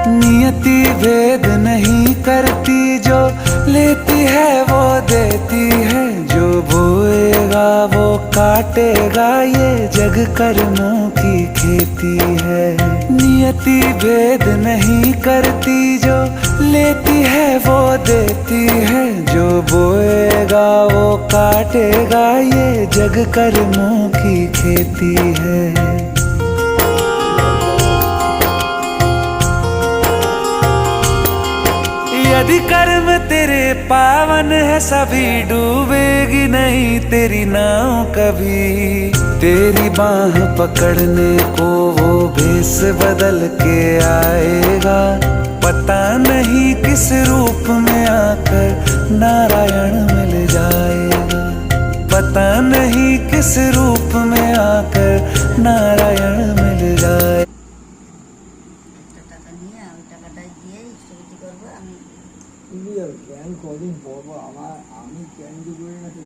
नियति भेद नहीं करती, जो लेती है वो देती है, जो बोएगा वो काटेगा, ये जग कर्मों की खेती है। नियति भेद नहीं करती, जो लेती है वो देती है, जो बोएगा वो काटेगा, ये जग कर्मों की खेती है। यदि कर्म तेरे पावन है, सभी डूबेगी नहीं तेरी नाव कभी। तेरी बाह पकड़ने को वो भेष बदल के आएगा, पता नहीं किस रूप में आकर नारायण मिल जाएगा, पता नहीं किस रूप में आकर नारायण मिल जाएगा। তুমি আর জ্ঞান কদিন পড়বো আমার, আমি জ্ঞান